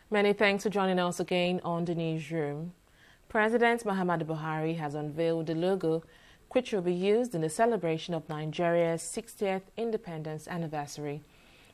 Many thanks for joining us again on the newsroom. President Muhammadu Buhari has unveiled the logo which will be used in the celebration of Nigeria's 60th independence anniversary.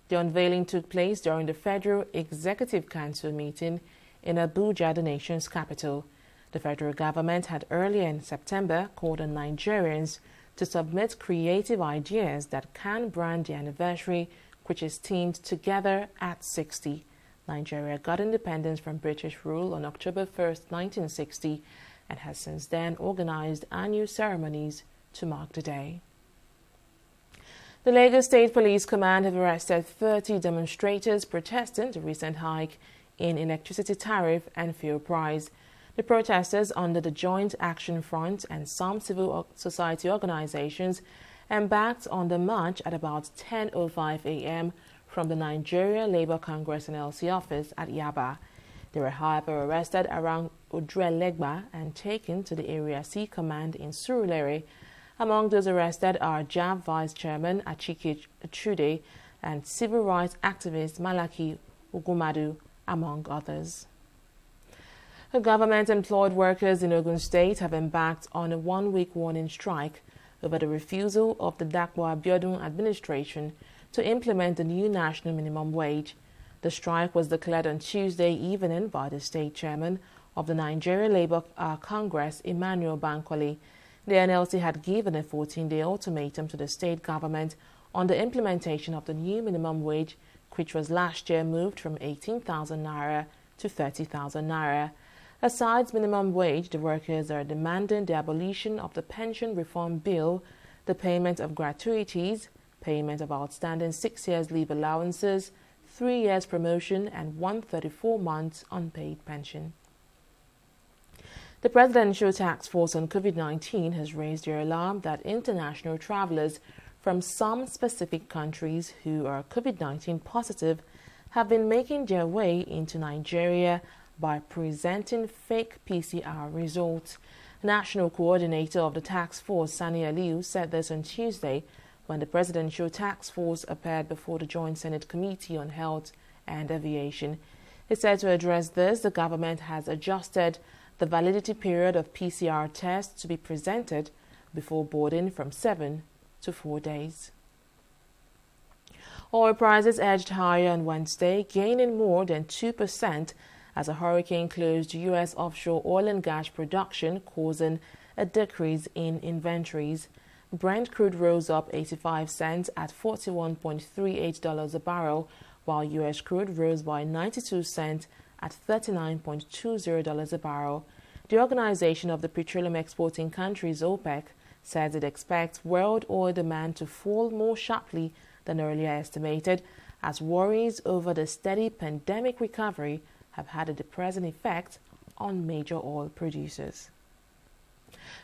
The unveiling took place during the Federal Executive Council meeting in Abuja, the nation's capital. The federal government had earlier in September called on Nigerians to submit creative ideas that can brand the anniversary, which is themed Together at 60. Nigeria got independence from British rule on October 1st, 1960, and has since then organized annual ceremonies to mark the day. The Lagos State Police Command have arrested 30 demonstrators protesting the recent hike in electricity tariff and fuel price. The protesters under the Joint Action Front and some civil society organizations embarked on the march at about 10:05 a.m. from the Nigeria Labour Congress NLC office at Yaba. They were however arrested around Udre-Legba and taken to the Area C Command in Surulere. Among those arrested are JAB Vice Chairman Achike Chude and civil rights activist Malaki Ugumadu, among others. The government-employed workers in Ogun State have embarked on a one-week warning strike over the refusal of the Dapo Abiodun administration to implement the new national minimum wage. The strike was declared on Tuesday evening by the state chairman of the Nigeria Labour Congress, Emmanuel Bankole. The NLC had given a 14-day ultimatum to the state government on the implementation of the new minimum wage, which was last year moved from 18,000 naira to 30,000 naira. Aside minimum wage, the workers are demanding the abolition of the pension reform bill, the payment of gratuities, payment of outstanding 6 years leave allowances, 3 years promotion, and 134 months unpaid pension. The Presidential Task Force on COVID-19 has raised the alarm that international travelers from some specific countries who are COVID-19 positive have been making their way into Nigeria by presenting fake PCR results. National coordinator of the task force, Sani Aliu, said this on Tuesday when the Presidential Task Force appeared before the Joint Senate Committee on Health and Aviation. He said to address this, the government has adjusted the validity period of PCR tests to be presented before boarding from 7 to 4 days. Oil prices edged higher on Wednesday, gaining more than 2% as a hurricane closed U.S. offshore oil and gas production, causing a decrease in inventories. Brent crude rose up 85 cents at $41.38 a barrel, while U.S. crude rose by 92 cents at $39.20 a barrel. The Organization of the Petroleum Exporting Countries, OPEC, says it expects world oil demand to fall more sharply than earlier estimated, as worries over the steady pandemic recovery have had a depressing effect on major oil producers.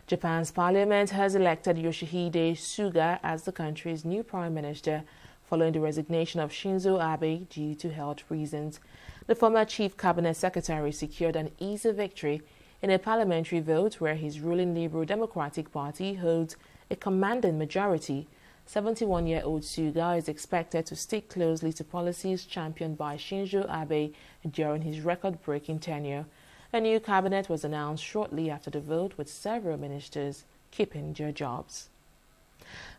Japan's parliament has elected Yoshihide Suga as the country's new prime minister, following the resignation of Shinzo Abe due to health reasons. The former chief cabinet secretary secured an easy victory in a parliamentary vote where his ruling Liberal Democratic Party holds a commanding majority. 71-year-old Suga is expected to stick closely to policies championed by Shinzo Abe during his record-breaking tenure. A new cabinet was announced shortly after the vote, with several ministers keeping their jobs.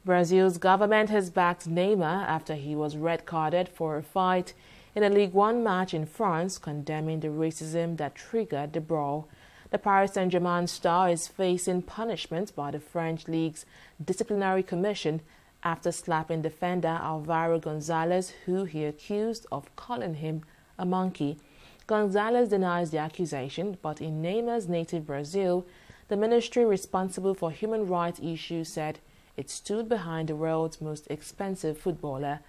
Brazil's government has backed Neymar after he was red-carded for a fight in a Ligue 1 match in France, condemning the racism that triggered the brawl. The Paris Saint-Germain star is facing punishment by the French League's disciplinary commission after slapping defender Alvaro Gonzalez, who he accused of calling him a monkey. Gonzalez denies the accusation, but in Neymar's native Brazil, the ministry responsible for human rights issues said it stood behind the world's most expensive footballer.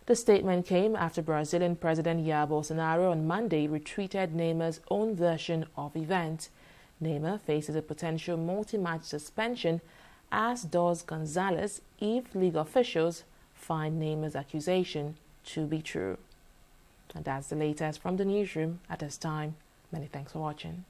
The statement came after Brazilian President Jair Bolsonaro on Monday retweeted Neymar's own version of events. Neymar faces a potential multi-match suspension, as does Gonzalez, if league officials find Neymar's accusation to be true. And that's the latest from the newsroom at this time. Many thanks for watching.